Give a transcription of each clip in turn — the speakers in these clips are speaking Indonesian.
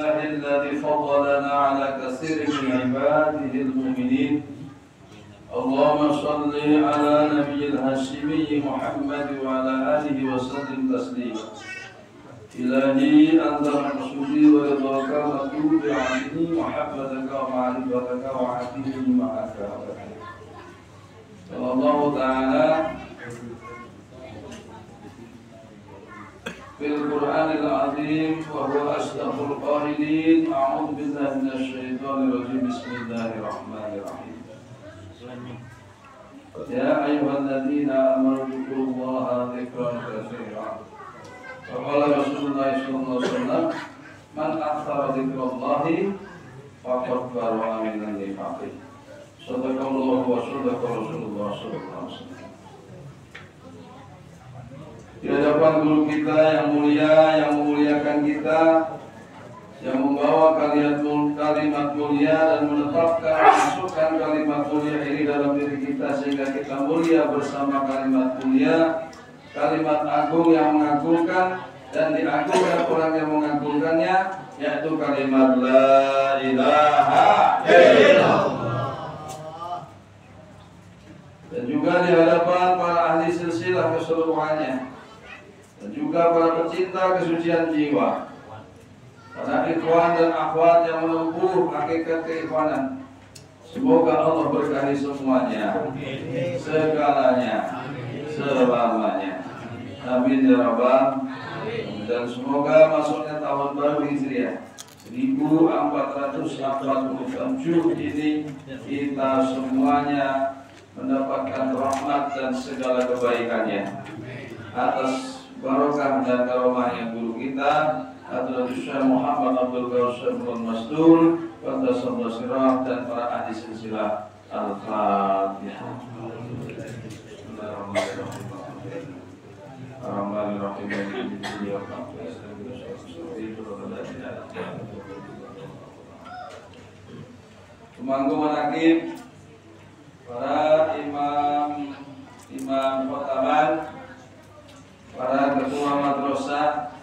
الذي فضلنا على كثير من عباده المؤمنين. اللهم صل على نبي الهاشمي محمد وعلى آله وسلم تسليما. إلهي أنت مقصودي ورضاك مطلوب عني محبتك ومعرفتك وعقيدتي معك أبدا. قال الله تعالى في القرآن العظيم وهو أصدق القائلين: أعوذ بالله من الشيطان الرجيم. بسم الله الرحمن الرحيم. يا أيها الذين آمنوا اذكروا الله ذكرا كثيرا. وقال رسول الله صلى الله عليه وسلم: من أكثر ذكر الله فقد برئ من النفاق. صدق الله وصدق رسول الله صلى الله عليه وسلم. Di hadapan guru kita yang mulia, yang memuliakan kita, yang membawa kalimat mulia dan menetapkan masukkan kalimat mulia ini dalam diri kita sehingga kita mulia bersama kalimat mulia, kalimat agung yang mengagungkan dan diagungkan orang yang mengagungkannya, yaitu kalimat la ilaha illallah. Dan juga di hadapan para ahli silsilah keseluruhannya, dan juga para pecinta kesucian jiwa, para ikhwan dan akhwat yang menempuh hakikat keikhwanan. Semoga Allah berkahi semuanya, segalanya, selamanya. Amin ya rabbal. Dan semoga masuknya tahun baru Hijriah 1447 ini kita semuanya mendapatkan rahmat dan segala kebaikannya. Atas barokah dan karomahnya guru kita adalah Syekh Muhammad Abdul Qasim bin Masdur, Qaddasallahu sirrah, dan para ahli silsilah. Al-Fatihah. Tumanggung manakib para imam khotaman, para ketua madrasah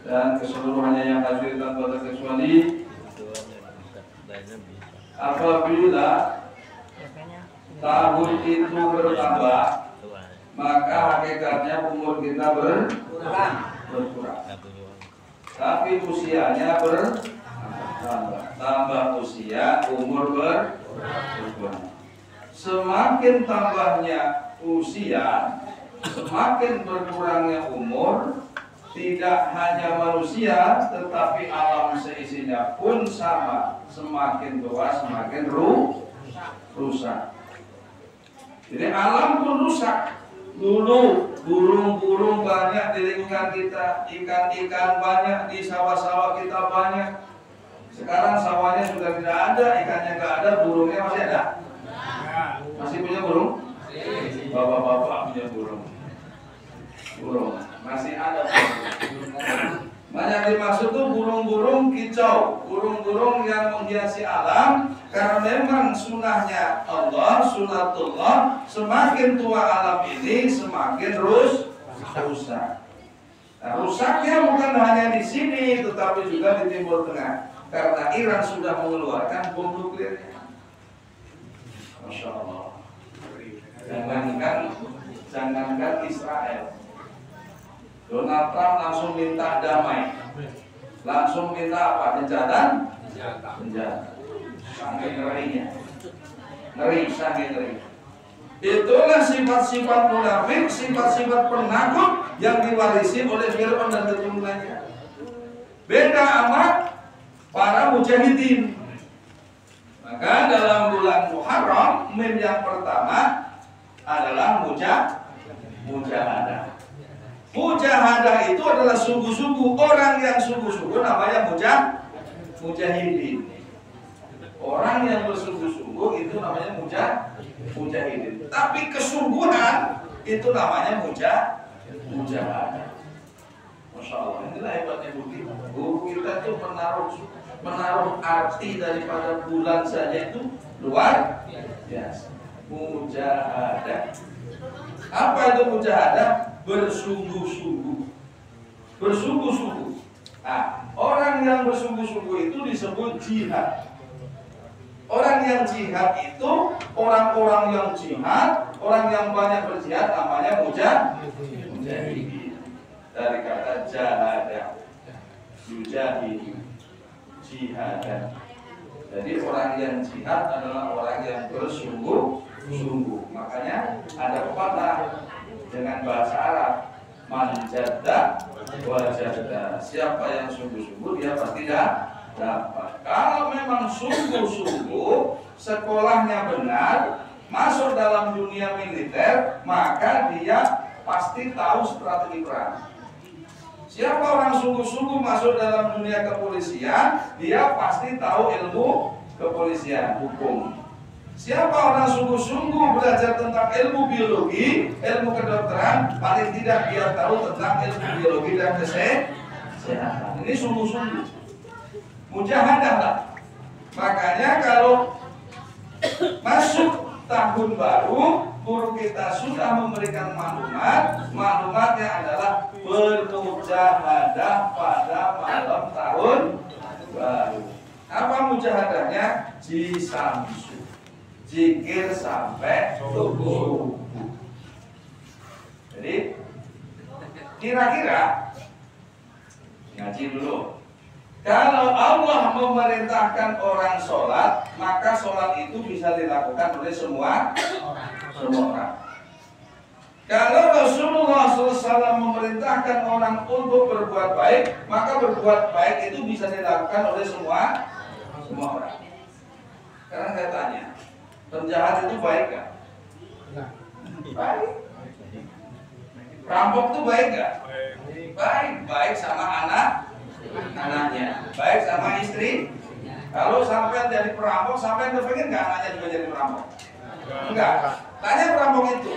dan keseluruhannya yang hadir tanpa terkecuali. Apabila tahun itu bertambah, maka hakikatnya umur kita berkurang. Tapi usianya tambah usia, umur berkurang. Semakin tambahnya usia, semakin berkurangnya umur. Tidak hanya manusia, tetapi alam seisinya pun sama. Semakin tua, semakin rusak. Jadi alam pun rusak. Dulu burung-burung banyak di lingkungan kita, ikan-ikan banyak di sawah-sawah kita banyak. Sekarang sawahnya sudah tidak ada, ikannya nggak ada, burungnya masih ada. Masih punya burung? Bapak-bapak punya burung. Masih ada. Banyak dimaksud tuh burung-burung kicau, burung-burung yang menghiasi alam, karena memang sunahnya Allah, sunatullah, semakin tua alam ini semakin rusak. Nah, rusaknya bukan hanya di sini, tetapi juga di Timur Tengah, karena Iran sudah mengeluarkan bom nuklirnya. Masya Allah. Jangankan Israel, Donald Trump langsung minta damai, langsung minta apa? Kejahatan? Senjata. Saking ngerinya, saking ngeri. Itulah sifat-sifat munafik, sifat-sifat penakut yang diwarisi oleh Fir'aun dan keturunannya. Beda amat para mujahidin. Maka dalam bulan Muharram, mim yang pertama adalah mujahadah. Mujahadah itu adalah sungguh-sungguh. Orang yang sungguh-sungguh namanya mujahidin. Orang yang bersungguh-sungguh itu namanya mujahidin. Tapi kesungguhan itu namanya mujahadah. Masya Allah, inilah hebatnya guru kita itu menaruh arti daripada bulan saja itu luar biasa. Mujahadah. Apa itu mujahadah? Bersungguh-sungguh. Nah, Orang yang bersungguh-sungguh itu disebut jihad. Orang yang jihad itu orang-orang yang jihad, orang yang banyak berjihad namanya mujahid. Dari kata jahada, yujahid, jihadan. Jadi orang yang jihad adalah orang yang bersungguh-sungguh. Makanya ada pepatah dengan bahasa Arab, man jadda wajadda. Siapa yang sungguh-sungguh dia pasti dapat. Kalau memang sungguh-sungguh sekolahnya benar, masuk dalam dunia militer, maka dia pasti tahu strategi perang. Siapa orang sungguh-sungguh masuk dalam dunia kepolisian, dia pasti tahu ilmu kepolisian, hukum. Siapa orang sungguh-sungguh belajar tentang ilmu biologi, ilmu kedokteran, paling tidak dia tahu tentang ilmu biologi dan kesehatan. Ini sungguh-sungguh. Mujahadah lah. Makanya kalau masuk tahun baru, guru kita sudah memberikan maklumatnya adalah bermujahadah pada malam tahun baru. Apa mujahadahnya? Jisamsu, zikir sampai subuh. Jadi kira-kira ngaji dulu. Kalau Allah memerintahkan orang sholat, maka sholat itu bisa dilakukan oleh semua orang. Kalau Rasulullah SAW memerintahkan orang untuk berbuat baik, maka berbuat baik itu bisa dilakukan oleh semua orang. Sekarang saya tanya, penjahat itu baik gak? Baik. Perampok itu baik gak? Baik sama anaknya, baik sama istri. Kalau sampai jadi perampok, sampai kepengen nggak anaknya juga jadi perampok? Enggak. Tanya perampok itu.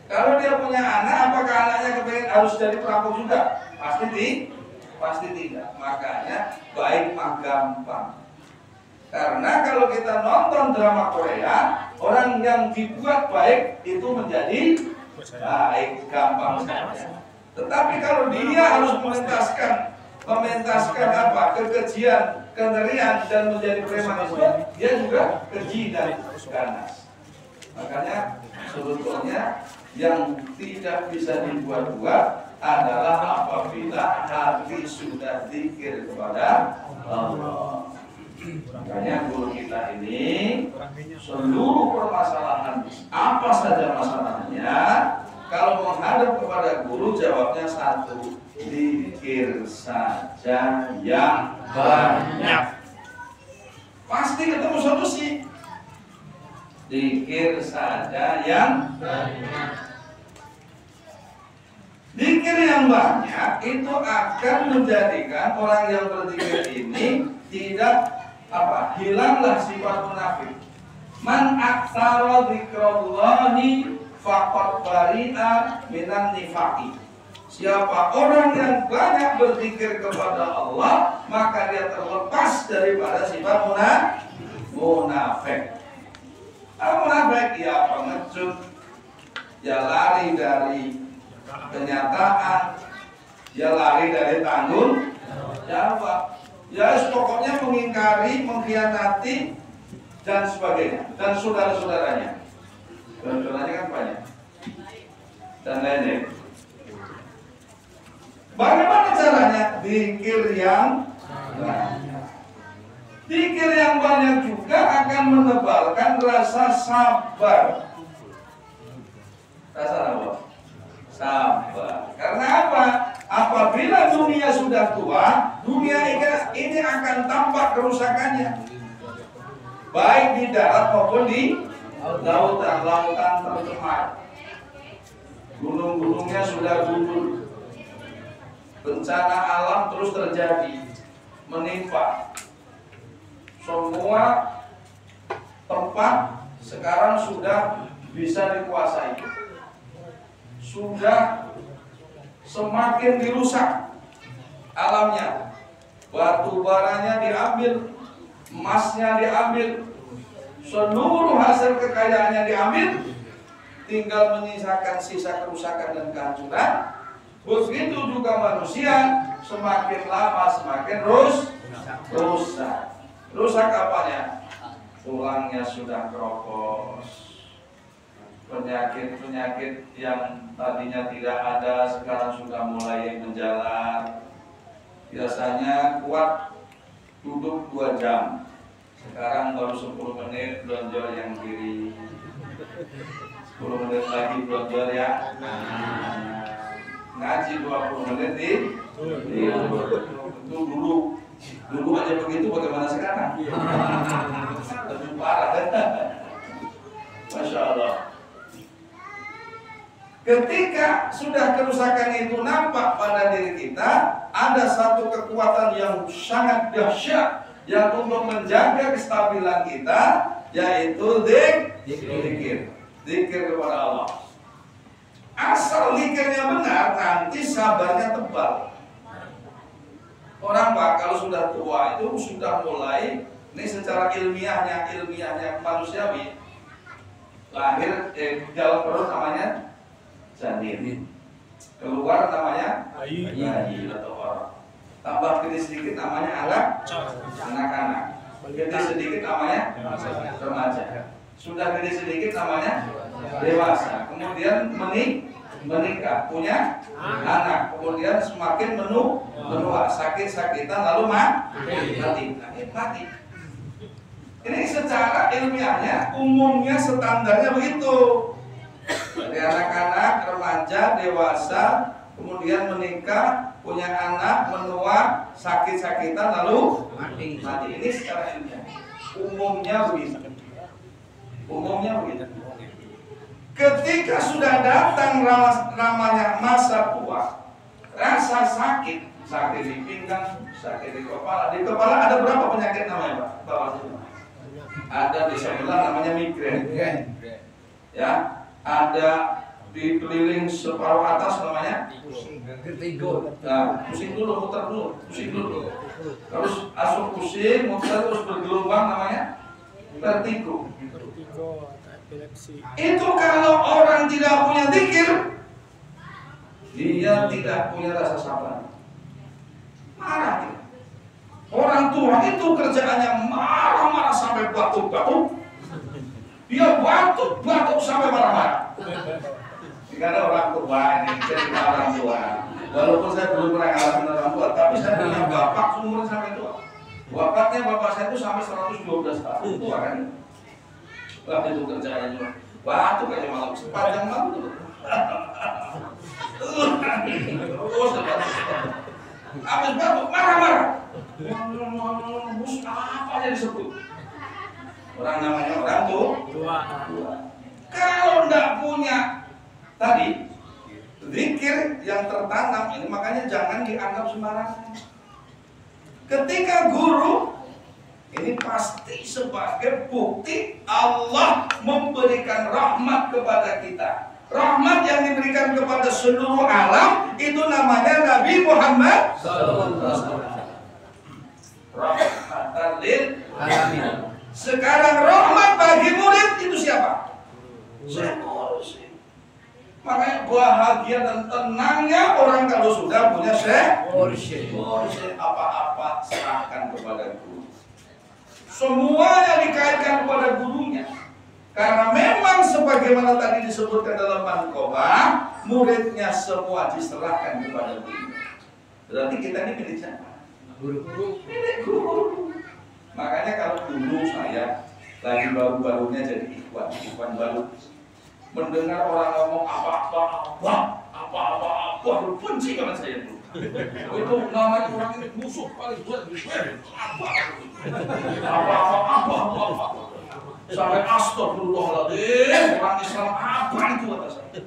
Kalau dia punya anak, apakah anaknya kepengen harus jadi perampok juga? Pasti tidak. Makanya baik mah gampang. Karena kalau kita nonton drama Korea, orang yang dibuat baik itu menjadi baik, gampang saja. Tetapi kalau dia harus mementaskan apa? Kekejian, kengerian dan menjadi premanisme, dia juga keji dan ganas. Makanya sebetulnya yang tidak bisa dibuat-buat adalah apabila hati sudah zikir kepada Allah. Makanya guru kita ini seluruh permasalahan apa saja masalahnya, kalau menghadap kepada guru jawabnya satu, zikir saja yang banyak. Pasti ketemu solusi. Zikir saja yang banyak. Zikir yang banyak itu akan menjadikan orang yang berzikir ini tidak hilanglah sifat munafik. Man aktsara dzikrallahi faqad bari'a minan nifaqi. Siapa orang yang banyak berzikir kepada Allah, maka dia terlepas daripada sifat munafik. Munafik ya pengecut, ya lari dari kenyataan, ya lari dari tanggung jawab, ya pokoknya mengingkari, mengkhianati dan sebagainya, dan saudara-saudaranya. Saudara-saudaranya kan banyak dan lain-lain. Bagaimana caranya? Zikir yang banyak. Zikir yang banyak juga akan menebalkan rasa sabar. Rasa apa? Sabar. Karena apa? Apabila dunia sudah tua, dunia ini akan tampak kerusakannya. Baik di darat maupun di lautan tercemar. Gunung-gunungnya sudah gugur. Bencana alam terus terjadi, menimpa. Semua tempat sekarang sudah bisa dikuasai. Sudah semakin dirusak alamnya. Batu baranya diambil, emasnya diambil, seluruh hasil kekayaannya diambil, tinggal menyisakan sisa kerusakan dan kehancuran. Begitu juga manusia semakin lama semakin rusak. Rusak apanya? Tulangnya sudah keropos. Penyakit-penyakit yang tadinya tidak ada sekarang sudah mulai menjalar. Biasanya kuat duduk 2 jam. Sekarang baru 10 menit blonjol yang kiri. 10 menit lagi blonjol ya. Ngaji 20 menit di itu dulu aja begitu, bagaimana sekarang? Lebih parah kan? Masya Allah. Ketika sudah kerusakan itu nampak pada diri kita, ada satu kekuatan yang sangat dahsyat yang untuk menjaga kestabilan kita, yaitu zikir kepada Allah. Asal zikirnya benar, nanti sabarnya tebal. Orang Pak kalau sudah tua itu sudah mulai, ini secara ilmiahnya manusiawi, lahir dalam perut namanya janin, keluar namanya bayi atau orang, tambah gede sedikit namanya anak-anak, gede sedikit namanya remaja, sudah gede sedikit namanya dewasa, kemudian menikah, punya anak, kemudian semakin menua, sakit-sakitan lalu mati. Ini secara ilmiahnya umumnya standarnya begitu. Dari anak-anak, remaja, dewasa, kemudian menikah, punya anak, menua, sakit-sakitan lalu mati. Ini secara ilmiah umumnya begitu. Ketika sudah datang namanya masa tua, rasa sakit di pinggang, sakit di kepala. Di kepala ada berapa penyakit namanya Pak? Bapak semua. Ada di sebelah namanya migrain. Ya, ada di keliling separuh atas namanya pusing dulu, muter dulu, pusing dulu. Terus asup pusing, muter terus bergelombang namanya vertigo. Itu kalau orang tidak punya zikir, dia tidak punya rasa sabar. Marah dia. Orang tua itu kerjaannya marah-marah sampai batuk-batuk. Dia batuk sampai marah-marah. Karena orang tua ini, cerita orang tua. Walaupun saya belum pernah ngalamin orang tua, tapi saya punya bapak umurnya sampai tua. Wafatnya bapak saya itu sampai 112 tahun, tua kan? Wah itu kerjaannya cuma batuk aja malam, sepanjang malam itu. Habis batuk marah-marah. Apa aja disebut? Orang namanya orang tua. Kalau enggak punya tadi zikir yang tertanam ini, makanya jangan dianggap sembarangan. Ketika guru ini pasti sebagai bukti Allah memberikan rahmat kepada kita. Rahmat yang diberikan kepada seluruh alam itu namanya Nabi Muhammad SAW. Rahmatan lil alamin. Sekarang rahmat bagi murid itu siapa? Syekh. Makanya bahagia dan tenangnya orang kalau sudah punya syekh. Apa-apa serahkan kepada guru. Semuanya dikaitkan kepada gurunya. Karena memang sebagaimana tadi disebutkan dalam manqobah, muridnya semua diserahkan kepada guru. Berarti kita ini milik siapa? Milik guru. Makanya kalau dulu saya lagi baru-barunya jadi ikhwan baru, mendengar orang ngomong apa-apa, benci banget saya dulu. Itu namanya orang ini musuh paling buat apa. Sampai astagfirullahaladzim, orang Islam apa itu kata saya.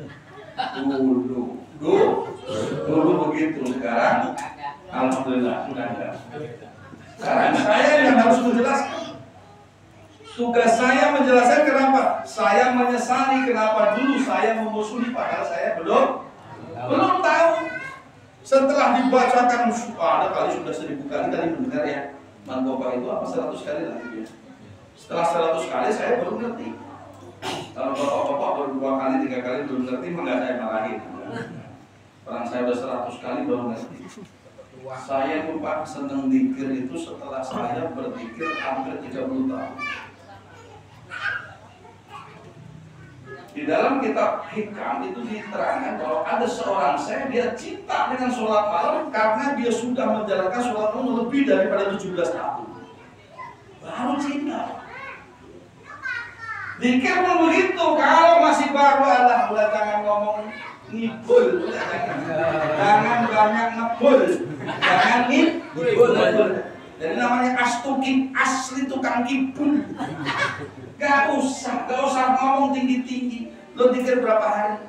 Dulu begitu, sekarang alhamdulillah sudah ada. Sekarang saya yang harus menjelaskan. Tugas saya menjelaskan kenapa saya menyesali kenapa dulu saya memusuhi padahal saya belum tahu. Setelah dibacakan ada kali sudah 1000 kali tadi mendengar ya manqobah itu apa 100 kali lagi ya. Setelah 100 kali saya baru ngerti. Kalau bapak-bapak baru 2 kali 3 kali belum ngerti, enggak saya marahin. Orang saya udah 100 kali baru ngerti. Saya lupa seneng zikir itu setelah saya berzikir hampir 30 tahun. Di dalam kitab Hikam itu diterangkan bahwa ada seorang saya, dia cinta dengan sholat malam karena dia sudah menjalankan sholat malam lebih daripada 17 tahun. Baru cinta. Zikir pun begitu, kalau masih baru alhamdulillah jangan ngomong ngibul, jangan banyak ngebul, jangan ngibul. Jadi namanya astukin, asli tukang kibul. Gak usah ngomong tinggi-tinggi. Lo zikir berapa hari?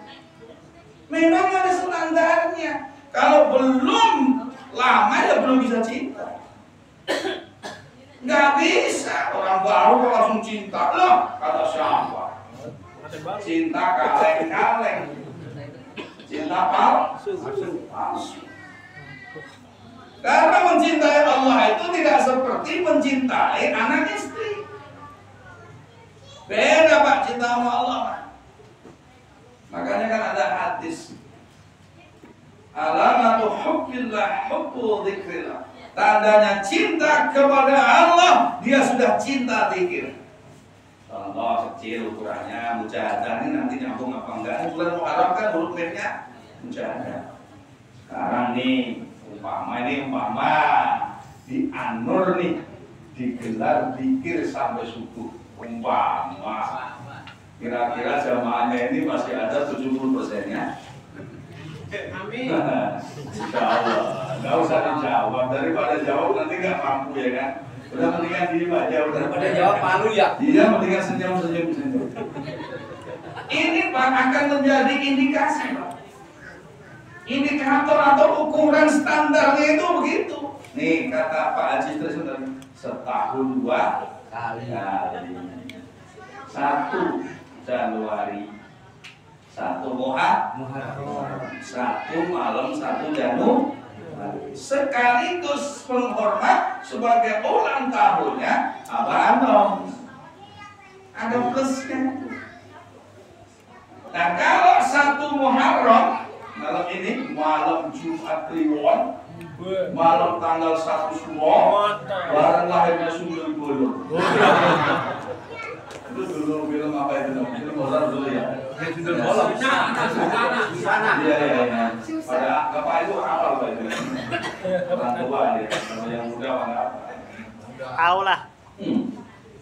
Memang ada standarnya. Kalau belum lama ya belum bisa cinta. Gak bisa orang baru kok langsung cinta. Loh, kata siapa? Cinta kaleng-kaleng. Cinta palsu. Karena mencintai Allah itu tidak seperti mencintai anak istri. Beda Pak, cinta sama Allah Pak. Makanya kan ada hadis, alamatu hubbillah hubbu dzikrillah. Tandanya cinta kepada Allah, dia sudah cinta zikir. Contoh kecil ukurannya mujahadah, ini nanti nyambung apa enggak? Bulan Muharram kan huruf mirnya mujahadah. Sekarang nih umpama di An-Nur nih digelar zikir sampai subuh. Umpama kira-kira jamaahnya ini masih ada 70%-nya. Amin. Insya Allah. Nggak usah dijawab, daripada jawab nanti nggak mampu ya kan. Udah mendingan diem aja, udah daripada jawab palu ya. Iya, mendingan senyum. Ini Pak akan menjadi indikasi Pak. Indikator atau ukuran standarnya itu begitu. Nih kata Pak Haji tadi, setahun 2 kali. 1 Januari, 1 Muharram, 1 malam 1 Januari. Sekaligus menghormat sebagai ulang tahunnya Abah Anom. Ada plusnya. Nah kalau 1 Muharram malam ini, malam Jumat Kliwon, malam tanggal 1 Syawal, barang lahirnya Sundel Bolong. Itu dulu film apa itu? Film horor dulu ya. Sundel Bolong. Sana. Iya. Pada apa itu apa itu? Orang tua ya. Kalau yang muda mana apa? Tahu lah.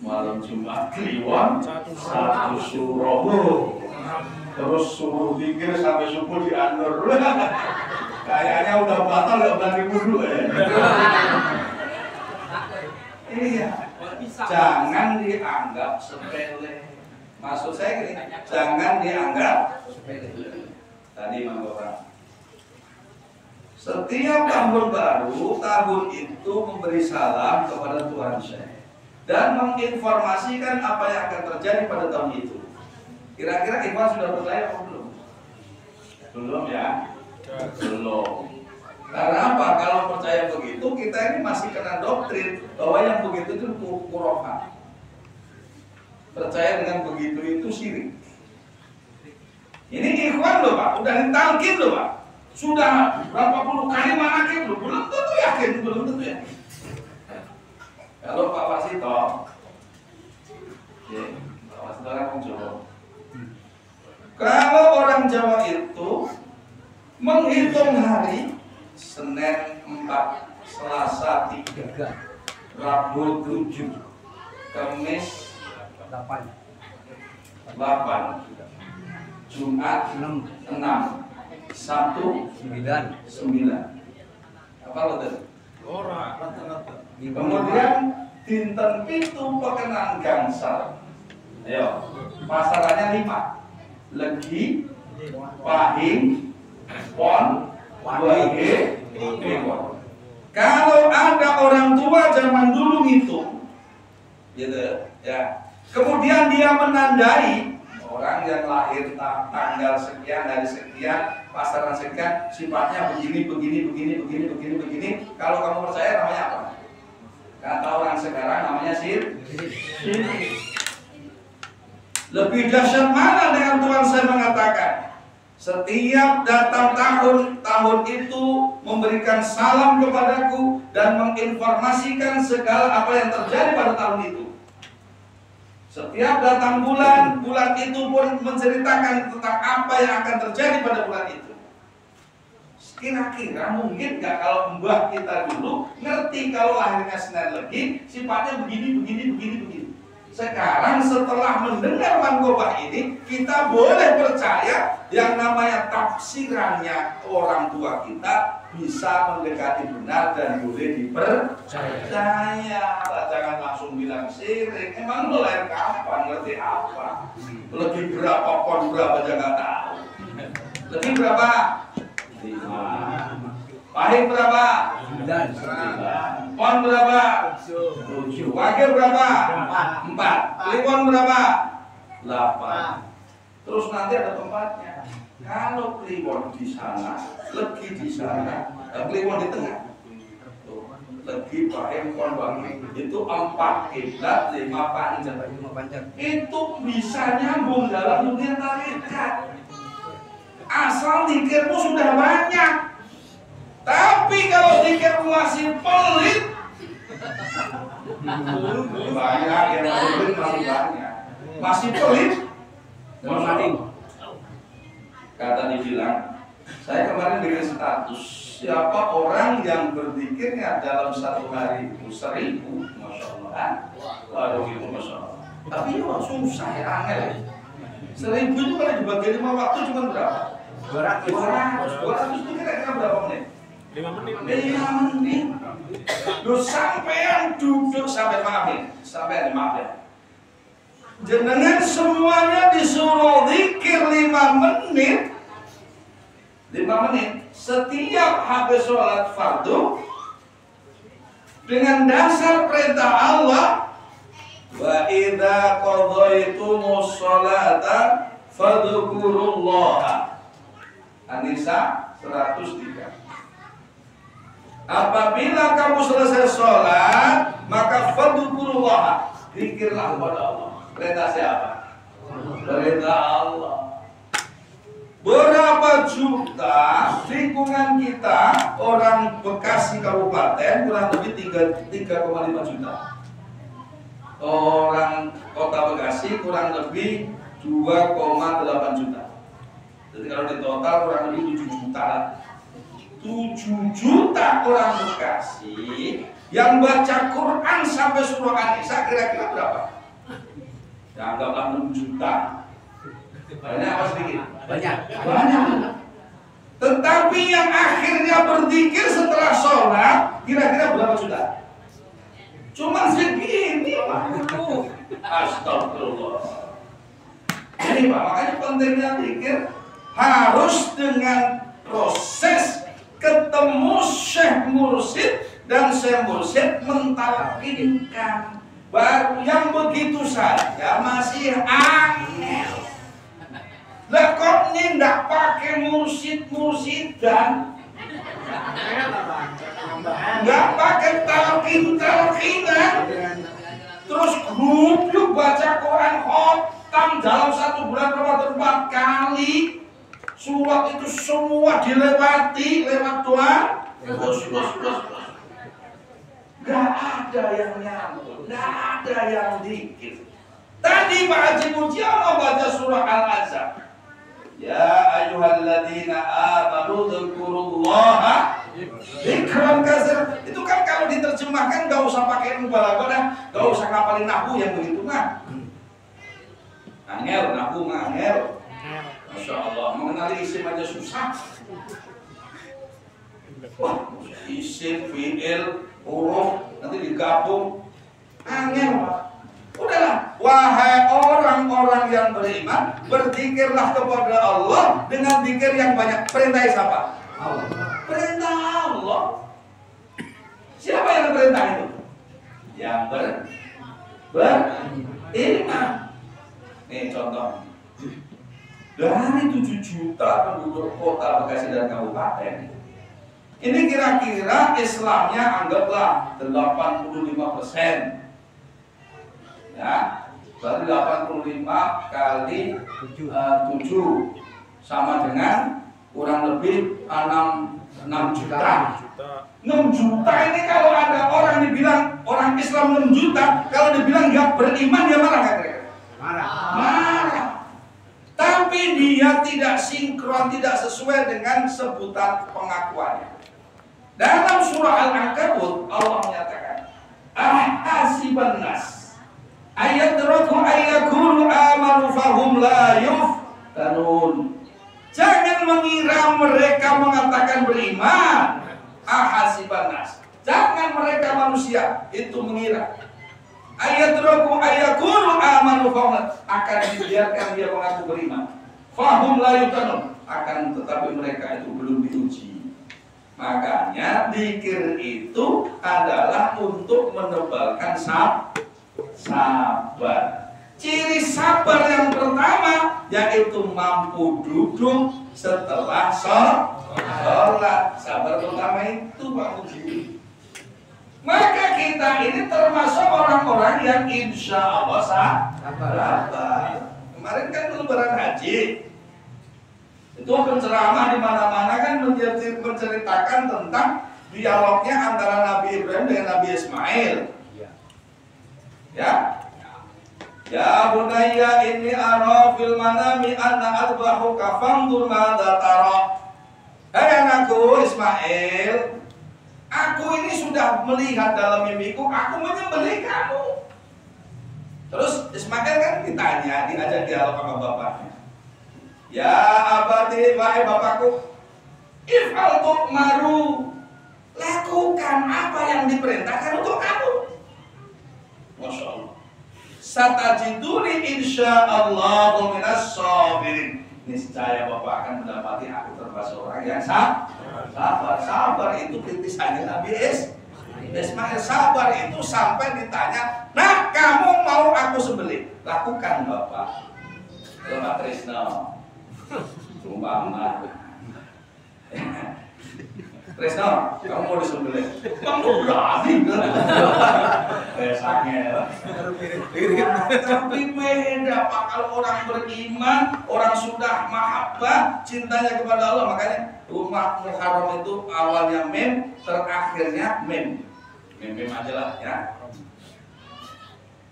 Malam Jumat Kliwon, 1 Syawal. Terus suruh zikir sampai subuh di An-Nur. Kayaknya udah batal, gak berani wudhu ya. Iya. Jangan dianggap sepele. Maksud saya gini, jangan dianggap sepele. Tadi Mang Bapak. Setiap tahun baru, tahun itu memberi salam kepada Tuhan saya dan menginformasikan apa yang akan terjadi pada tahun itu. Kira-kira Ikhwan sudah percaya atau belum? Belum ya? Belum. Karena apa? Kalau percaya begitu, kita ini masih kena doktrin bahwa yang begitu itu kurohan. Percaya dengan begitu itu syirik. Ini Ikhwan loh Pak, udah ditalkin loh Pak. Sudah berapa puluh kali manakin loh, belum tentu yakin, belum tentu yakin. Kalau Pak Wasito, Pak Wasito kan orang Jawa. Kalau orang Jawa itu menghitung hari Senin 4, Selasa 3, Rabu 7, Kamis 8, Jumat 6, Sabtu 9. Apa lo tadi? Kemudian dinten pitu pekenan gangsal. Ayo, pasarannya 5. Legi, pahing, pon, wage, pon. Kalau ada orang tua zaman dulu ngitung, gitu ya. Kemudian dia menandai orang yang lahir tanggal sekian, hari sekian, pasaran sekian, sifatnya begini. Kalau kamu percaya namanya apa? Kata orang sekarang namanya syirik. Lebih dahsyat mana dengan Tuhan saya mengatakan Setiap datang tahun itu memberikan salam kepadaku dan menginformasikan segala apa yang terjadi pada tahun itu. Setiap datang bulan itu pun menceritakan tentang apa yang akan terjadi pada bulan itu. Kira-kira mungkin nggak kalau mbah kita dulu ngerti kalau lahirnya Senin Legi, sifatnya begini. Sekarang setelah mendengar mangkobah ini, kita boleh percaya yang namanya tafsirannya orang tua kita bisa mendekati benar dan boleh dipercaya. Jangan langsung bilang sirik. Emang lo lahir kapan? Ngerti apa? Lebih berapa pon berapa jangan tahu. Lebih berapa? 5. Pahit berapa? 9. Pon berapa? 7. Wakil berapa? 4. Kliwon berapa? 8. Terus nanti ada tempatnya. Kalau kliwon di sana, legi di sana, kliwon di tengah. Legi, pahit, pon, wakil. Itu 4 kiblat, 5 panjang. Itu bisa nyambung dalam dunia tarekat. Asal zikirmu sudah banyak. Tapi kalau zikirmu masih pelit, banyak yang pelit masih banyak. Masih pelit, kata dibilang, saya kemarin bikin status, siapa orang yang berzikirnya dalam satu hari 1000, Masya Allah. Waduh, Masya Allah. Tapi itu susah ya, angel. 1000 itu kalau dibagi 5 waktu cuma berapa? 200 itu kira-kira berapa menit? 5 menit. Lu sampean duduk sampai maaf ya. Jenengan semuanya disuruh zikir 5 menit. 5 menit setiap habis sholat fardu dengan dasar perintah Allah, wa idza qadaytumus sholata fadhkurullaha. An-Nisa 103. Apabila kamu selesai sholat, maka fadhkurullah, zikirlah kepada Allah. Perintah siapa? Perintah Allah. Berapa juta lingkungan kita orang Bekasi Kabupaten kurang lebih 3,5 juta. Orang Kota Bekasi kurang lebih 2,8 juta. Jadi kalau di total kurang lebih 7 juta. 7 juta orang Bekasi yang baca Quran sampai surah An-Nisa kira-kira berapa? Ya anggaplah 6 juta. Banyak apa sedikit? Banyak. Tetapi yang akhirnya berzikir setelah sholat kira-kira berapa juta? Cuma segini Pak. Astagfirullah. Ini Pak, makanya pentingnya zikir harus dengan proses ketemu Syekh Mursyid dan Syekh Mursyid mentalkinkan. Baru yang begitu saja masih angel. Lah kok ini nggak pakai mursyid-mursyidan, nggak pakai talqin-talqinan, terus grup yuk baca Quran khotam dalam 1 bulan Ramadan 4 kali. Surat itu semua dilewati lewat doa. Gak ada yang nyambung, gak ada yang dikit. Tadi Pak Haji Mujiono baca surah Al-Ahzab. Ya ayyuhalladzina amanu dzkurullaha dzikran katsira. Itu kan kalau diterjemahkan gak usah pakai mubalaghah, gak usah ngapalin nahwu yang begitu mah. Angel, nahwu mah angel. Masya Allah, mengenali isim aja susah. Wah, isim, fi'il, huruf, nanti digabung. Angel, Pak. Udahlah, wahai orang-orang yang beriman, berzikirlah kepada Allah dengan zikir yang banyak. Perintah siapa? Allah. Perintah Allah. Siapa yang perintah itu? Yang beriman. Nih contoh. Dari 7 juta penduduk kota Bekasi dan kabupaten, ini kira-kira Islamnya anggaplah 85%. Ya, berarti 85 kali 7 sama dengan kurang lebih 6 juta. 6 juta ini kalau ada orang dibilang orang Islam 6 juta, kalau dibilang nggak beriman dia marah nggak kira-kira? Marah. Tapi dia tidak sinkron, tidak sesuai dengan sebutan pengakuannya. Dalam surah Al-Ankabut Allah menyatakan, ahasiban nas ayatraku ayyakulu amanu fahum la yuftanun. Jangan mengira mereka mengatakan beriman. Ahasiban nas, jangan mereka manusia itu mengira ayatraku ayyakulu amanu fahum, akan dibiarkan dia mengaku beriman. Fahum la yuftanun, akan tetapi mereka itu belum diuji. Makanya zikir itu adalah untuk menebalkan sabar. Ciri sabar yang pertama yaitu mampu duduk setelah sholat. Sabar pertama itu Pak Muji. Maka kita ini termasuk orang-orang yang insya Allah sabar. Kemarin kan lebaran haji. Itu penceramah di mana-mana kan menceritakan tentang dialognya antara Nabi Ibrahim dengan Nabi Ismail. Ya. Ya bunayya inni ara fil manami anna adbahuka fanzur madza tara. Hai anakku Ismail, aku ini sudah melihat dalam mimpiku, aku menyembelih kamu. Terus Ismail kan ditanya, diajak dialog sama bapaknya. Ya abadi, wahai bapakku, if'al tu'maru, lakukan apa yang diperintahkan untuk kamu. Masya Allah. Satajiduni insyaallah minas sabirin. Niscaya bapak akan mendapati aku termasuk orang yang sabar. Sabar itu kritisannya Nabi Ismail. Sabar itu sampai ditanya, nah kamu mau aku sembelih? Lakukan bapak. Bapak Trisno. Umpama Trisno, kamu mau disembelih? Kamu berani? Besarnya tapi beda Pak, kalau orang beriman, orang sudah mahabbah, cintanya kepada Allah. Makanya rumah Muharram itu awalnya mem, terakhirnya mem. Mem aja lah ya.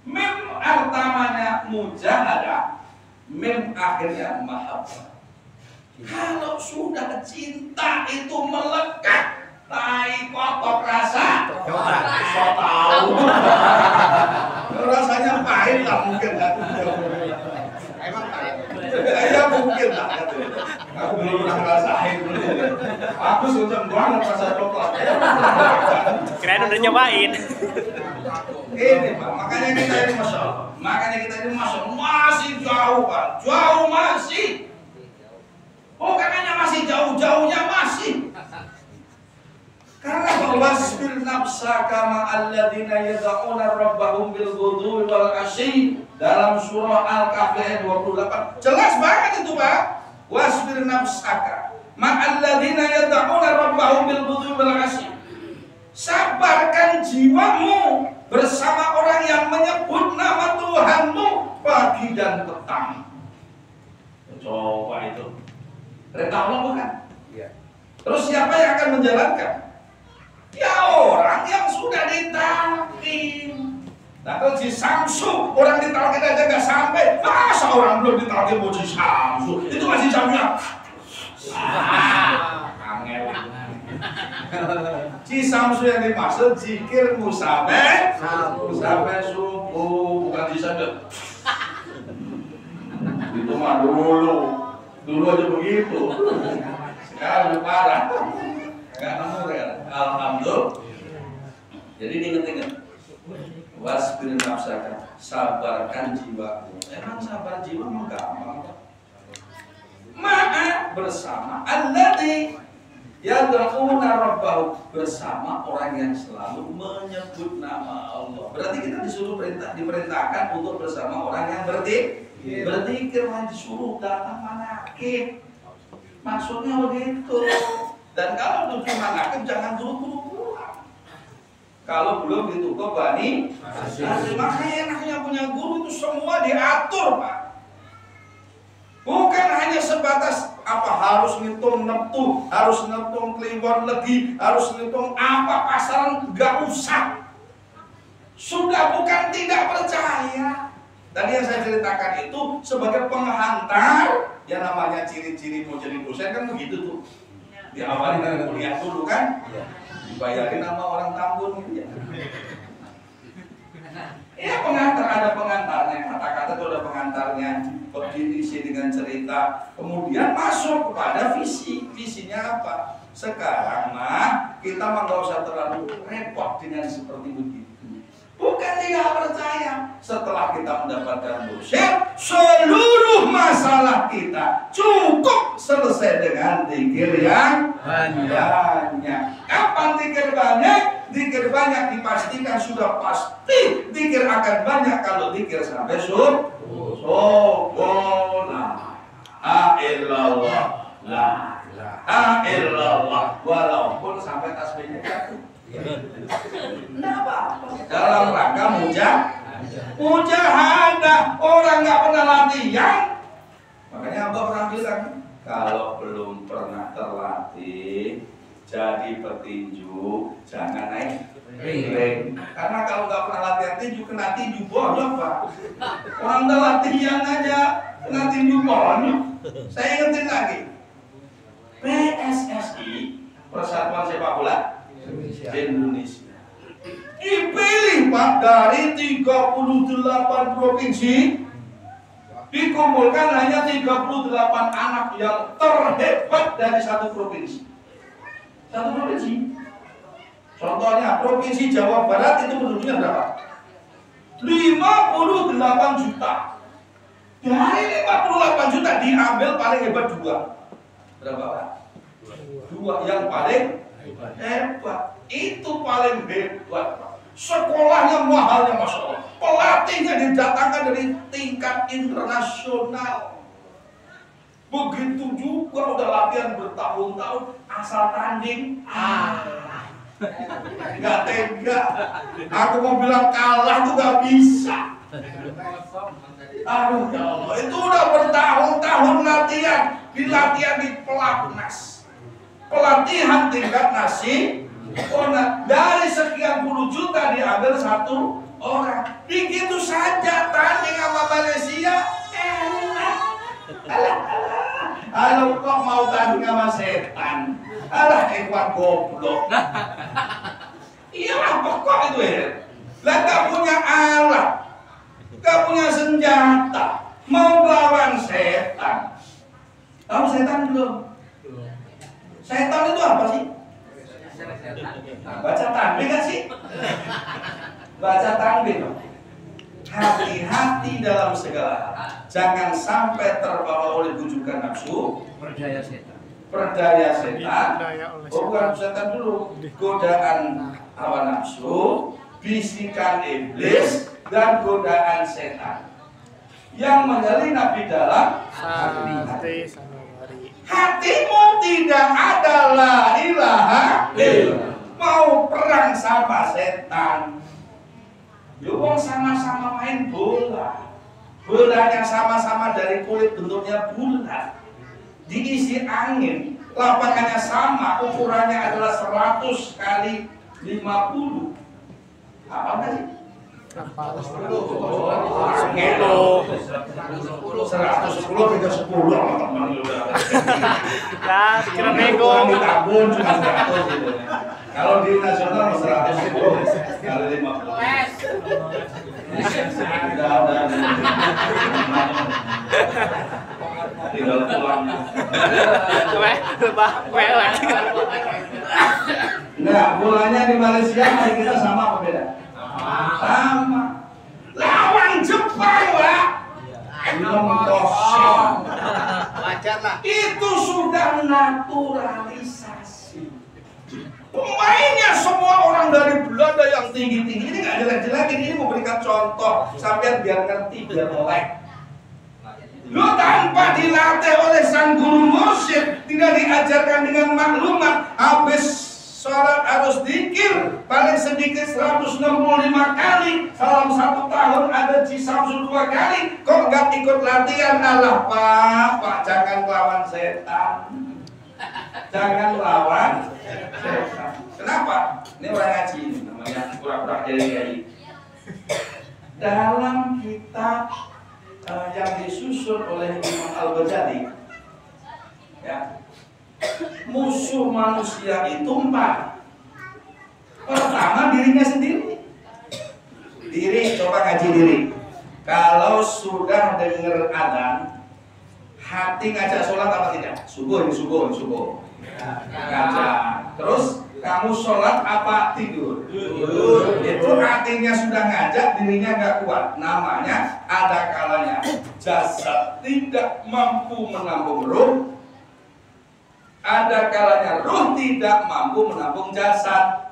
Mem pertamanya mujahadah, mem akhirnya mahabbah. Kalau sudah cinta itu melekat, tai kotor rasa, so tahu. Rasanya pahit lah mungkin. Emang pahit? Ya mungkin lah. Aku belum pernah ngerasain. Aku sudah banget rasa coklat. Kirain udah nyobain. Ini Pak, makanya kita ini Masya Allah. Makanya kita ini Masya Allah masih jauh Pak, jauh masih. Oh katanya masih jauh-jauhnya masih. Karena wasbir nafsaka ma'alladzina yad'una rabbahum bil ghudwi wal 'ashyi dalam surah Al-Kahfi ayat 28. Jelas banget itu Pak. Wasbir nafsaka ma'alladzina yad'una rabbahum bil ghudwi wal 'ashyi. Sabarkan jiwamu bersama orang yang menyebut nama Tuhanmu pagi dan petang. Coba itu. Perintah Allah bukan? Iya. Terus siapa yang akan menjalankan? Ya orang yang sudah ditalkin. Nah kalau si Samsu orang ditalkin aja nggak sampai, masa orang belum ditalkin mau si Samsu? Itu masih Samsunya. Angel. Si Samsu yang dimaksud zikirmu sampai subuh, bukan disadap. Itu mah dulu aja begitu. Sekarang parah. Gak nemu kan? Alhamdulillah. Jadi diinget-inget. Wasbir nafsaka, sabarkan jiwaku. Emang sabar jiwa memang gampang. Ma'a bersama alladzi yad'una rabbahu, bersama orang yang selalu menyebut nama Allah. Berarti kita diperintahkan untuk bersama orang yang berzikir, disuruh datang manakib. Maksudnya begitu. Dan kalau tujuh manakib jangan buru-buru pulang. Kalau belum ditutup bani, makanya enaknya punya guru itu semua diatur Pak. Bukan hanya sebatas apa harus ngitung neptu, harus ngitung kliwon legi, harus ngitung apa pasaran, nggak usah. Sudah bukan tidak percaya. Tadi yang saya ceritakan itu sebagai penghantar, yang namanya ciri-ciri mau jadi dosen kan begitu tuh. Diawali dari kuliah dulu kan, dibayarin sama orang Tambun gitu ya. Iya pengantar, ada pengantarnya, kata-kata itu ada pengantarnya, diisi dengan cerita, kemudian masuk kepada visi. Visinya apa? Sekarang mah kita mah nggak usah terlalu repot dengan seperti begitu. Bukan tidak percaya. Setelah kita mendapatkan dosen, seluruh masalah kita cukup selesai dengan zikir yang banyak. Kapan zikir banyak? Zikir banyak dipastikan sudah pasti zikir akan banyak kalau zikir sampai la illallah, la illallah, walaupun sampai tasbihnya jatuh. Kenapa? Dalam rangka mujahadah. Orang nggak pernah latihan. Makanya Abah pernah bilang, kalau belum pernah terlatih jadi petinju, jangan naik ring. Karena kalau nggak pernah latihan tinju, kena tinju bonyok Pak. Orang udah latihan aja kena tinju bonyok. Saya ingetin lagi, PSSI, Persatuan Sepak Bola Indonesia, dipilih Pak dari 38 provinsi, dikumpulkan hanya 38 anak yang terhebat dari satu provinsi. Satu provinsi. Contohnya provinsi Jawa Barat itu penduduknya berapa? 58 juta. Dari 58 juta diambil paling hebat 2. Berapa Pak? 2 yang paling hebat. Itu paling hebat Pak. Sekolahnya mahalnya Masya Allah. Pelatihnya didatangkan dari tingkat internasional. Begitu juga udah latihan bertahun-tahun, asal tanding nggak tega. Aku mau bilang kalah tuh nggak bisa. Aduh ya Allah, itu udah bertahun-tahun latihan, latihan di pelatnas, pelatihan tingkat nasional. Dari sekian puluh juta diambil 1 orang. Begitu saja tanding sama Malaysia, enak. Alah kok mau tanding sama setan? Alah hewan goblok. Iyalah pokok itu ya. Lah gak punya alat, gak punya senjata, mau melawan setan. Tahu setan belum? Setan itu apa sih? Nah, baca tanbih gak sih? Baca tanbih. Hati-hati dalam segala hal. Jangan sampai terbawa oleh bujukan nafsu, Perdaya setan. Perdaya setan. Bukan setan dulu. Godaan hawa nafsu, bisikan iblis, dan godaan setan yang menyelinap di dalam hati. Hatimu tidak ada la ilaha illallah. Mau perang sama setan. Yuk sama-sama main bola. Bolanya sama-sama dari kulit, bentuknya bulat, diisi angin, lapangannya sama, ukurannya adalah 100 kali 50. Apa sih? 10. 110 beda 10 teman lu udah. Nah, kira nego. Ditabung cuma 100 gitu. Kalau di nasional 110 kali 50. Udah. Tinggal pulang. Nah, bolanya di Malaysia hari kita sama apa beda? Sama. Lawan Jepang, Pak. 6-0. Wajar lah. Itu sudah naturalisasi. Pemainnya semua orang dari Belanda yang tinggi-tinggi. Ini nggak jelek-jelek, ini memberikan contoh sampai biar ngerti, biar melek. Lu tanpa dilatih oleh sang guru mursyid, tidak diajarkan dengan maklumat, habis sholat harus zikir paling sedikit 165 kali. Dalam 1 tahun ada Cisamsul 2 kali. Kok nggak ikut latihan? Alah Pak jangan lawan setan. Jangan lawan setan. Kenapa? Ini orang ngaji ini namanya pura-pura jadi. Dalam kitab yang disusun oleh Imam Al-Ghazali, ya, musuh manusia itu 4. Pertama dirinya sendiri. Diri, coba ngaji diri. Kalau sudah dengar adzan, hati ngajak sholat apa tidak? Subuh. Ngajak. Terus kamu sholat apa tidur? Itu artinya sudah ngajak, dirinya nggak kuat. Namanya ada kalanya jasad tidak mampu menampung ruh. Ada kalanya ruh tidak mampu menampung jasad.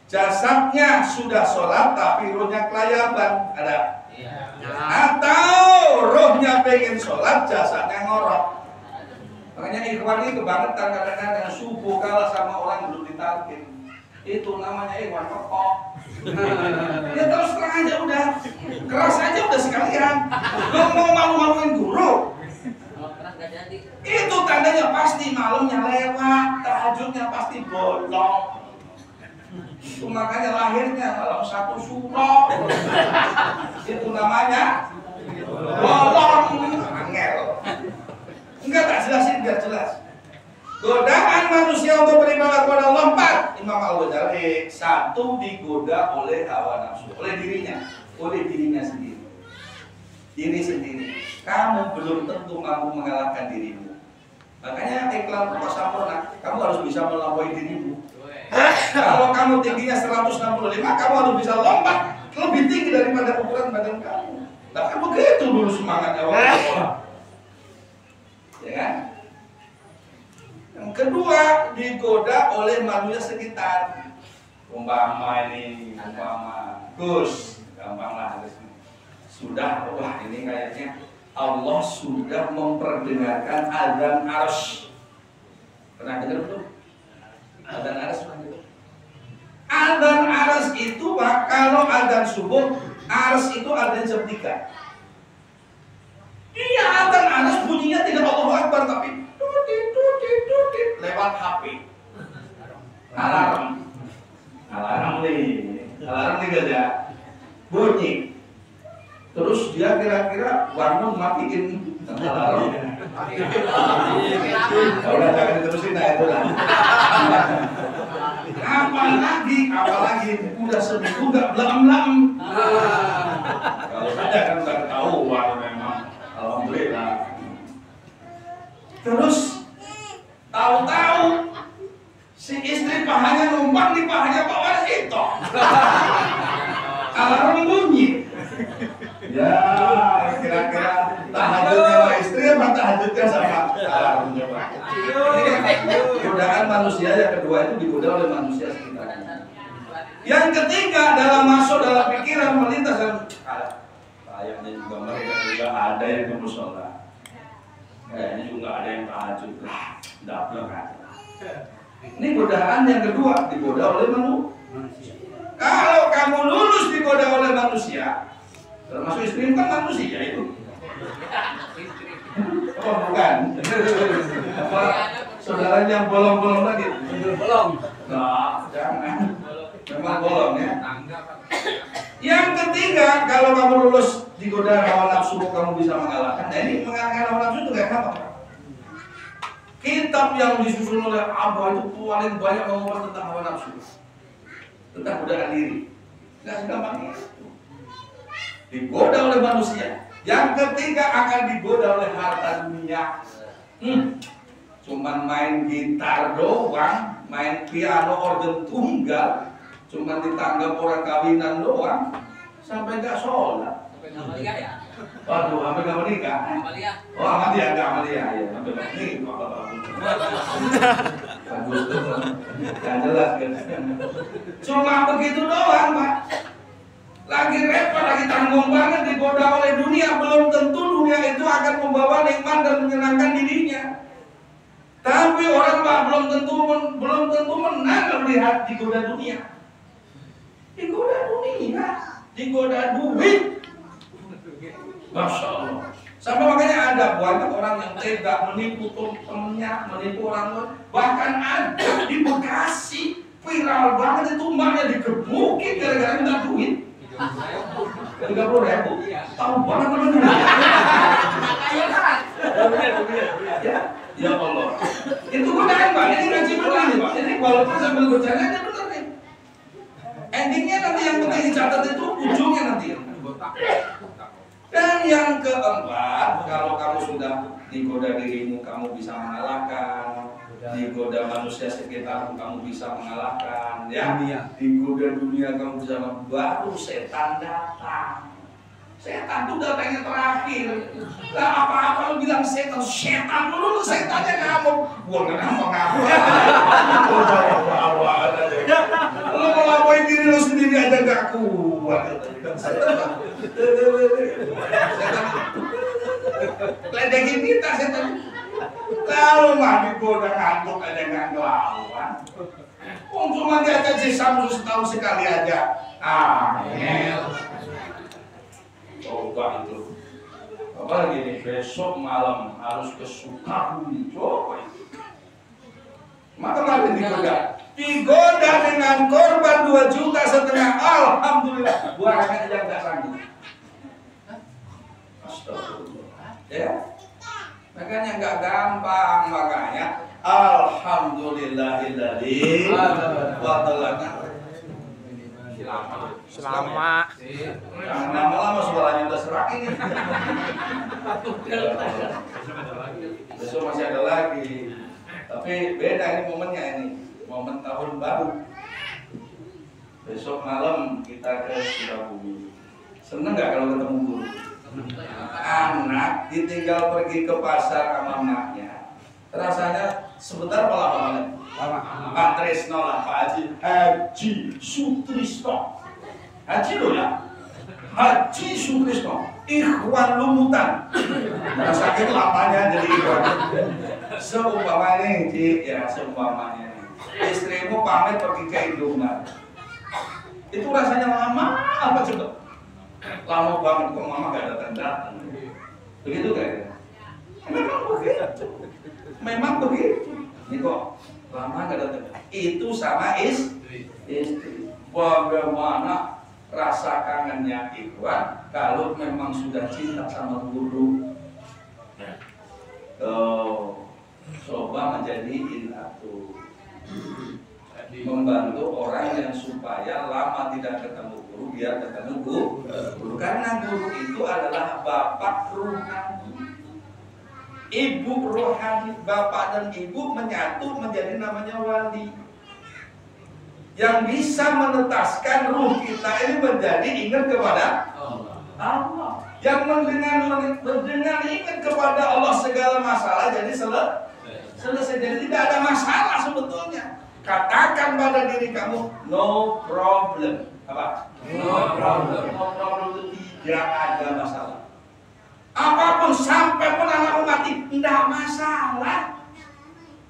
Jasadnya sudah sholat tapi ruhnya kelayaban. Ada? Atau ruhnya pengen sholat, jasadnya ngorok. Makanya ikhwan ini kebangetan kadang-kadang subuh kalah sama orang yang belum ditalkin. Itu namanya ikhwan pekok. Ya terus terang aja udah, keras aja udah sekalian. Lo mau malu-maluin guru? Itu tandanya pasti malamnya lewat, tahajudnya pasti bolong. Itu makanya lahirnya dalam 1 surah. Itu namanya bolong, angel. Enggak tak jelasin biar jelas. Godaan manusia untuk beribadah kepada Allah 4. Imam Al-Ghazali 1 digoda oleh hawa nafsu, oleh dirinya sendiri. Diri sendiri. Kamu belum tentu mampu mengalahkan dirimu. Makanya iklan Pokok Sampurna, kamu harus bisa melampaui dirimu. Kalau kamu tingginya 165, kamu harus bisa lompat lebih tinggi daripada ukuran badan kamu. Nah kan begitu dulu semangatnya waktu sekolah. Ya kan? Yang kedua, digoda oleh manusia sekitar. Umpama Gus, gampang lah. Sudah, wah ini kayaknya Allah sudah memperdengarkan adzan arsy. Pernah dengar belum? Adzan arsy pernah dengar? Adzan arsy itu Pak, kalau adzan subuh, arsy itu adzan jam 3. Iya, adzan arsy bunyinya tidak Allahu Akbar tapi lewat HP. Alarm nih gak bunyi. Terus dia kira-kira bangun matiin alarm. Udah jangan diterusin lah itu lah. Apalagi udah seminggu nggak belam. Kalau saja kan udah ketahuan memang. Alhamdulillah. Terus tahu-tahu si istri pahanya numpang di pahanya Pak Warsito. Alarm bunyi. Ya, kira-kira tahajudnya sama istri apa tahajudnya sama alarmnya Pak? Godaan manusia yang kedua itu digoda oleh manusia sekitarnya. Yang ketiga masuk dalam pikiran melintas dalam kayaknya juga mereka juga ada yang ke musola. Kayaknya juga ada yang tahajud lah, dapet kan? Ini godaan yang kedua digoda oleh manusia. Kalau kamu lulus digoda oleh manusia, termasuk istri kan manusia itu. Oh bukan. Apa saudaranya yang bolong-bolong lagi? Bolong. Nah, jangan. Memang bolong ya. Yang ketiga, kalau kamu lulus digoda hawa nafsu, kamu bisa mengalahkan. Nah ini mengalahkan hawa nafsu itu kayak apa? Kitab yang disusun oleh Abah itu paling banyak ngomong tentang hawa nafsu, tentang godaan diri. Nggak segampang itu. Digoda oleh manusia. Yang ketiga akan digoda oleh harta dunia. Cuman main gitar doang, main piano organ tunggal, cuman ditanggap orang kawinan doang, sampai nggak sholat. Waduh, sampai nggak menikah. Oh, Amalia nggak Amalia ya, sampai nggak menikah. Bagus tuh, nggak jelas kan? Cuma begitu doang, Pak. Lagi repot, lagi tanggung banget digoda oleh dunia. Belum tentu dunia itu akan membawa nikmat dan menyenangkan dirinya. Tapi orang Pak belum tentu menang melihat digoda dunia. Digoda dunia, digoda duit. Masya Allah. Sampai makanya ada banyak orang yang tega menipu temennya, menipu orang lain. Bahkan ada di Bekasi viral banget itu mbaknya digebukin gara-gara minta duit. 30.000. Tahu banget teman-teman. Ya Allah. Itu godaan Pak. Ini ngaji benar nih Pak. Ini walaupun sambil bercanda ini benar nih. Endingnya nanti yang penting dicatat itu ujungnya nanti. Dan yang keempat, kalau kamu sudah digoda dirimu, kamu bisa mengalahkan. Digoda manusia sekitarmu, kamu bisa mengalahkan. Ya, digoda dunia, kamu bisa mengalahkan. Baru setan datang. Setan itu datangnya terakhir. Lah apa-apa lu bilang setan dulu, setannya ngamuk. Gua kenapa ngamuk? Lu melampaui diri lu sendiri aja gak kuat. Setan ledekin kita setan. Kalau mah digoda ngantuk aja gak ngelawan. Cuma dia aja Samsu setahun sekali aja. Coba itu. Apalagi nih, besok malam harus ke Sukabumi. Coba itu. Maka kemarin digoda dengan korban 2,5 juta. Alhamdulillah, buahnya aja nggak sanggup. Astagfirullah. Ya, makanya nggak gampang, makanya alhamdulillahilladzi wa talaka. Selama. Jangan lama-lama suaranya udah serak ini. Besok masih ada lagi. Tapi beda ini momennya ini. Momen tahun baru. Besok malam kita ke Sukabumi. Seneng nggak kalau ketemu guru? Anak ditinggal pergi ke pasar sama emaknya. Rasanya sebentar apa lama banget? Pak Tresno lah, Pak Haji Sutrisno. Haji lo ya? Haji Sutrisno, Ikhwan Lumutan. Nah, sakit lamanya jadi ikhwan. Seumpamanya Cik, ya seumpamanya istrimu pamit pergi ke Indomaret. Itu rasanya lama apa cepet? Lama banget kok mama gak datang-datang. Begitu kayaknya. Memang begitu. Ini kok lama gak datang. Itu sama istri. Bagaimana rasa kangennya ikhwan kalau memang sudah cinta sama guru. Coba menjadi itu membantu orang yang supaya lama tidak ketemu guru biar ketemu guru. Karena guru itu adalah bapak rohani, ibu rohani. Bapak dan ibu menyatu menjadi namanya wali, yang bisa menetaskan ruh kita ini menjadi ingat kepada Allah. Yang mendengar ingat kepada Allah segala masalah jadi selesai. Jadi tidak ada masalah sebetulnya. Katakan pada diri kamu no problem. Apa? No problem. No problem itu tidak ada masalah. Apapun sampai pun anakmu mati tidak masalah.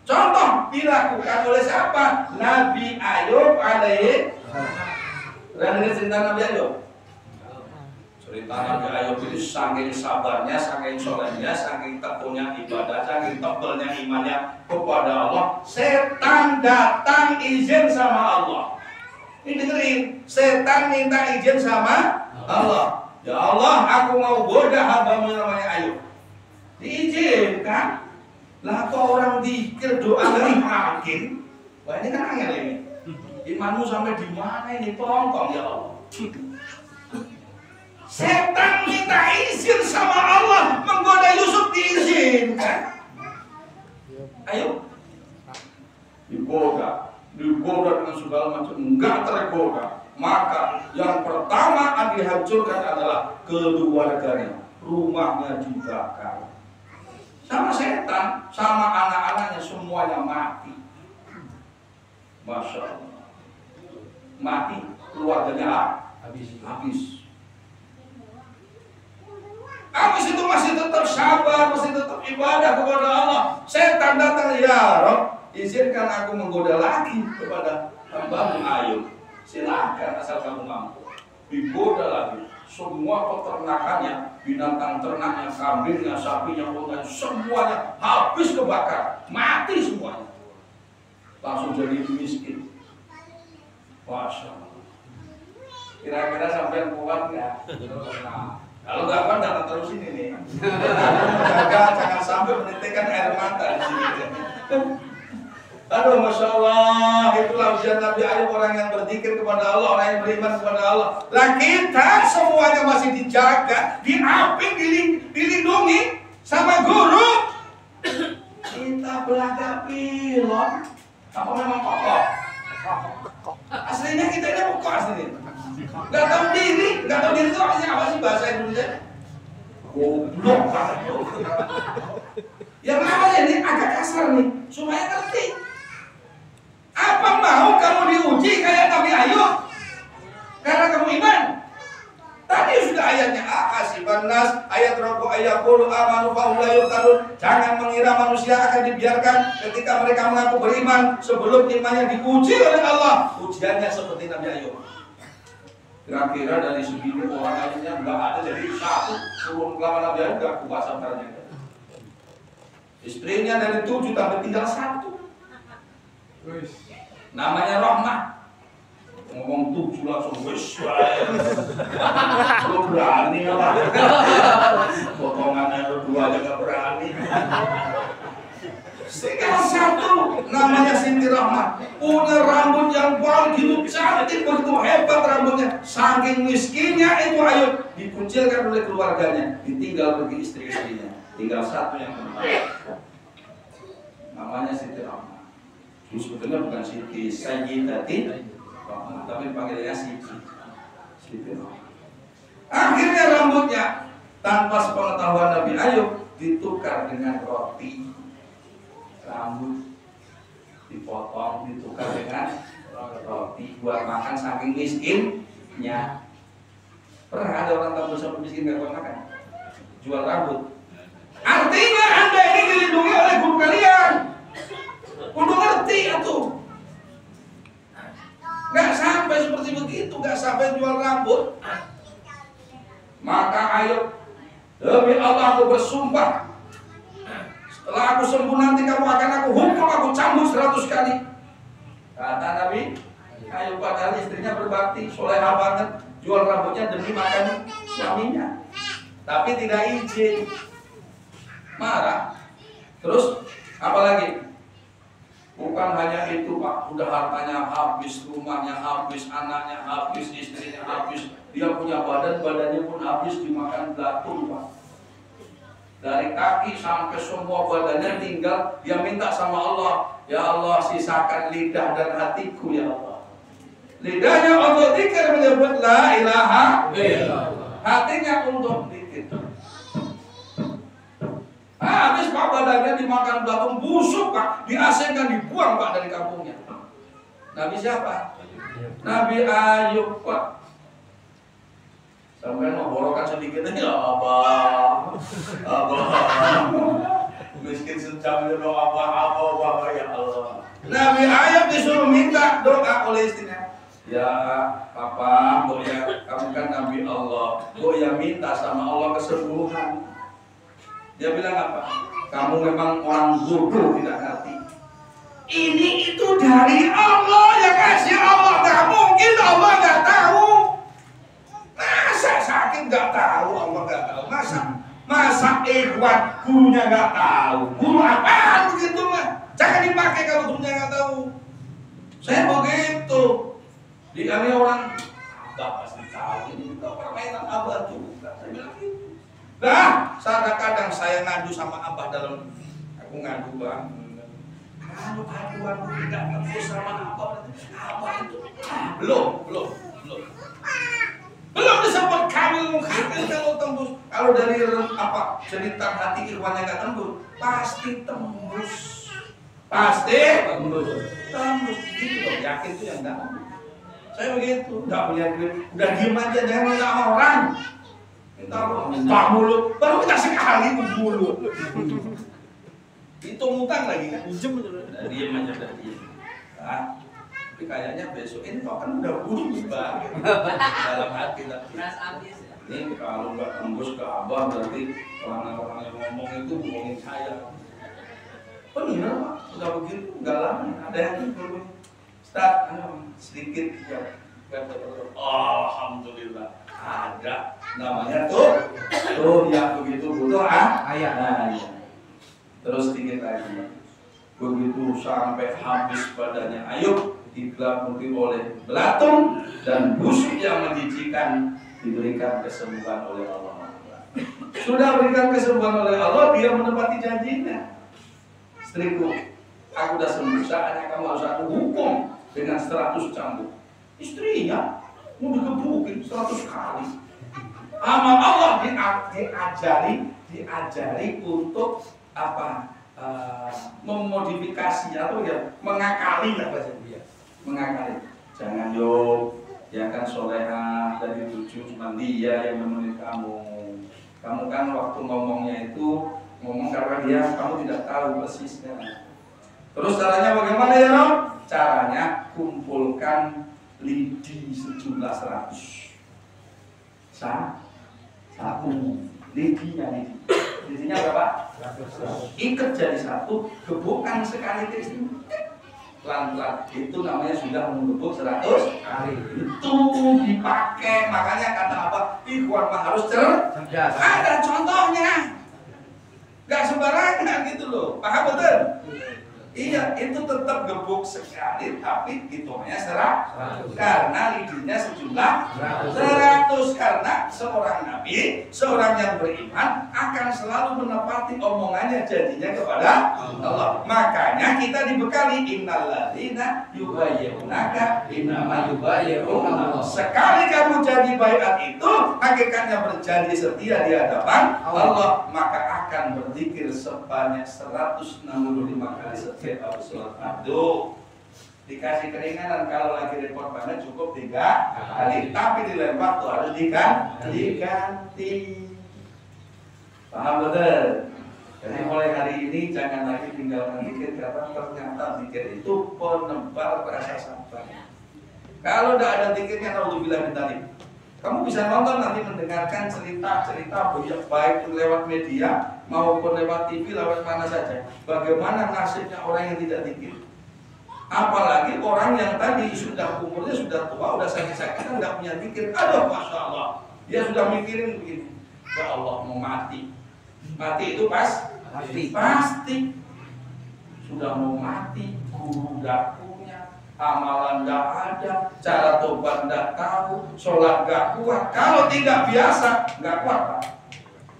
Contoh dilakukan oleh siapa? Nabi Ayub alaihi. Pernah dengar cerita Nabi Ayub? Cerita Nabi Ayub itu saking sabarnya, saking solehnya, saking tekunnya ibadah, saking tebelnya imannya kepada Allah. Setan datang izin sama Allah. Ini dengerin, setan minta izin sama Allah. Ya Allah, aku mau goda hambamu namanya Ayub. Diizinkan. Lah kok orang dikir doa dari hakim? Wah ini kan angel ini. Imanmu sampai di mana ini? Tolong ya Allah. Setan minta izin sama Allah menggoda Yusuf, diizinkan. Ayo. Digoda dengan segala macam, enggak tergoda. Maka yang pertama dihancurkan adalah keluarganya, rumahnya dibakar. Sama setan, sama anak-anaknya semuanya mati. Masya Allah. Mati, keluarganya habis. Habis itu masih tetap sabar, masih tetap ibadah kepada Allah. Setan datang, ya Rob, izinkan aku menggoda lagi kepada hamba-Mu Ayub. Silahkan asal kamu mampu. Digoda lagi. Semua peternakannya, binatang ternaknya, kambingnya, sapinya, unganya, semuanya habis kebakar, mati semuanya. Langsung jadi miskin. Masya Allah. Kira-kira sampai kuat nggak? Nah, kalau nggak kuat datang terus ini nih. Jangan sampai menitikkan air mata di sini. Aduh, Masya Allah, itulah ujian Nabi Ayub, orang yang berzikir kepada Allah, orang yang beriman kepada Allah. Lah kita semuanya masih dijaga, diaping, dilindungi sama guru. Kita belaga pilot. Apa memang kokoh? Aslinya kita ini kokoh aslinya. Gak tahu diri itu artinya apa sih bahasa Indonesia? Goblok banget. Yang namanya ini agak kasar nih, supaya ngerti. Apa mau kamu diuji kayak Nabi Ayub? Karena kamu iman. Tadi sudah ayatnya ahasiban nas, ayat roko ayat qulu amanu fa hum la yuftanun. Jangan mengira manusia akan dibiarkan ketika mereka mengaku beriman sebelum imannya diuji oleh Allah. Ujiannya seperti Nabi Ayub. Kira-kira dari segini orang lainnya nggak ada, jadi satu turun kelama Nabi Ayub nggak kuat sabarnya. Istrinya dari 7 tambah tinggal 1. Namanya Rahmah. Ngomong 7 langsung wes. Lo berani apa? Potongannya lo 2 aja nggak berani. Tinggal 1 namanya Siti Rahmah. Punya rambut yang begitu cantik, begitu hebat rambutnya. Saking miskinnya itu Ayub, dikucilkan oleh keluarganya, ditinggal pergi istri-istrinya. Tinggal 1 yang kembali. Namanya Siti Rahmah. Sebetulnya bukan Siti Sayyidati Rahmah, tapi panggilnya Siti Rahmah. Akhirnya rambutnya tanpa sepengetahuan Nabi Ayub ditukar dengan roti. Rambut dipotong, ditukar dengan roti buat makan saking miskinnya. Pernah ada orang tambah sampai miskin gak buat makan? Jual rambut. Artinya Anda ini dilindungi oleh guru kalian. Udah ngerti itu. Gak sampai seperti begitu, gak sampai jual rambut. Maka Ayub, demi Allah aku bersumpah, setelah aku sembuh nanti kamu akan aku hukum, aku cambuk 100 kali. Kata Nabi Ayub, padahal istrinya berbakti, solehah banget, jual rambutnya demi makan suaminya, tapi tidak izin. Marah. Terus apalagi? Bukan hanya itu Pak, udah hartanya habis, rumahnya habis, anaknya habis, istrinya habis, dia punya badannya pun habis dimakan belatung Pak. Dari kaki sampai semua badannya tinggal, dia minta sama Allah, ya Allah sisakan lidah dan hatiku ya Allah. Lidahnya untuk zikir menyebut la ilaha illallah, hatinya untuk zikir. Habis Pak, badannya dimakan belatung, busuk Pak, diasingkan, dibuang Pak dari kampungnya. Nabi siapa? Nabi Ayub Pak. Sampai menghorokan sedikit aja, abah, miskin sejam itu abah ya Allah. Nabi Ayub disuruh minta doa oleh istrinya. Ya Papa, Bu ya, kamu kan Nabi Allah, Bu ya minta sama Allah kesembuhan. Dia bilang apa? Kamu memang orang bodoh, tidak ngerti. Ini itu dari Allah, yang kasih Allah. Gak mungkin Allah gak tahu. Masa sakit gak tahu, Allah gak tahu. Masa ikhwan gurunya gak tahu. Guru apaan begitu mah? Jangan dipakai kalau gurunya gak tahu. Saya begitu. Dia orang Abah pasti tahu. Ini juga permainan Abah juga. Saya bilang gitu. Nah, kadang-kadang saya ngadu sama Abah dalam, aku ngadu Bang. Kalau aduan tidak tembus sama Abah itu belum disebut kamil kalau tembus. Kalau dari apa cerita hati Irwannya nggak tembus, pasti tembus. Tembus gitu loh, yakin tuh yang nggak. Saya begitu, nggak punya duit, udah diem aja, jangan minta sama orang. Minta mulut, baru kita sekali mulut. Hitung utang lagi kan? Udah diem aja, udah diem. Nah, tapi kayaknya besok ini kok kan udah berubah dalam hati tapi. Ini kalau nggak tembus ke abah berarti orang-orang yang ngomong itu bohongin saya. Bener Pak, nggak begitu, nggak lama ada yang belum. Start, sedikit ya. Alhamdulillah ada namanya tuh ya begitu butuh ayah. Nah, iya. Terus sedikit lagi, begitu sampai habis badannya Ayub digelabuti oleh belatung dan busuk yang menjijikan, diberikan kesembuhan oleh Allah. Sudah berikan kesembuhan oleh Allah, dia menepati janjinya. Istriku, aku sudah sembuh, saatnya kamu harus aku hukum dengan 100 cambuk. Istrinya mau digebukin 100 kali. Amal Allah diajari untuk apa? Memodifikasi atau ya mengakali lah bahasa dia. Mengakali. Jangan ya kan soleha dari 7 cuma dia yang nemenin kamu. Kamu kan waktu ngomongnya itu ngomong karena dia kamu tidak tahu persisnya. Terus caranya bagaimana ya Rob? Caranya kumpulkan lidi sejumlah 100. Satu lidinya berapa? 100. Ikat jadi satu, gebukkan sekali ke istri. Pelan-pelan, itu namanya sudah menggebuk 100 kali. Itu dipakai, makanya kata apa? Ikhwan mah harus cerdas. Ada contohnya. Gak sembarangan gitu loh, paham betul? Iya, itu tetap gebuk sekali, tapi hitungannya 100. Karena lidinya sejumlah 100. Karena seorang nabi, seorang yang beriman akan selalu menepati omongannya, janjinya kepada Allah. Makanya kita dibekali innalladzina yubayyi'unaka innama yubayyi'una. Sekali kamu jadi baiat itu, hakikatnya berjanji setia di hadapan Allah, maka akan berzikir sebanyak 165 kali setia. Harus sholat fardu. Dikasih keringanan kalau lagi repot banget cukup 3 kali, tapi dilempar tuh harus diganti. Paham betul? Jadi mulai hari ini jangan lagi tinggalkan zikir karena ternyata zikir itu penebar rasa sabar. Kalau tidak ada zikirnya, naudzubillah min dzalik. Kamu bisa nonton nanti mendengarkan cerita-cerita baik lewat media maupun lewat TV, lewat mana saja. Bagaimana nasibnya orang yang tidak zikir. Apalagi orang yang tadi sudah umurnya sudah tua, sudah sakit-sakitan, nggak punya zikir. Aduh, masya Allah. Dia sudah mikirin begini. Ya Allah, mau mati. Mati itu pasti. Sudah mau mati, guru nggak punya, amalan nggak ada, cara tobat nggak tahu, sholat nggak kuat. Kalau tidak biasa, nggak kuat Pak.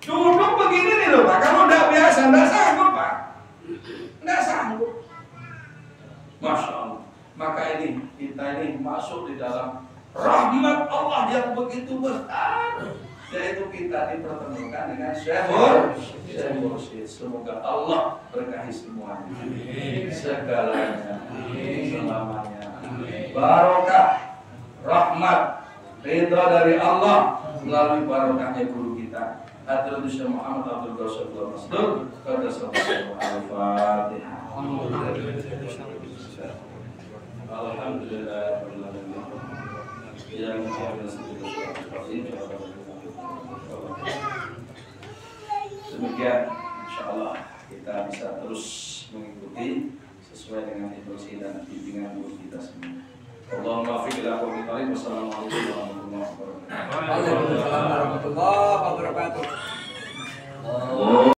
Duduk begini nih loh Pak, kalau nggak biasa, nggak sanggup Pak. Nggak sanggup. Masya Allah. Maka ini, kita ini masuk di dalam rahmat Allah yang begitu besar. Yaitu kita dipertemukan dengan Syekhul Mursyid. Semoga Allah berkahi semuanya, segalanya, selamanya. Barokah, rahmat, ridha dari Allah melalui barokahnya guru kita Hadratus Syekh Muhammad Abdul Rasul Masdur. Pada sallallahu Al-Fatihah. Alhamdulillah. Demikian, insyaallah kita bisa terus mengikuti sesuai dengan instruksi dan bimbingan guru kita semua. Allahumma fiqh ila qawmi qalim. Wassalamualaikum warahmatullahi wabarakatuh. Waalaikumsalam warahmatullahi wabarakatuh.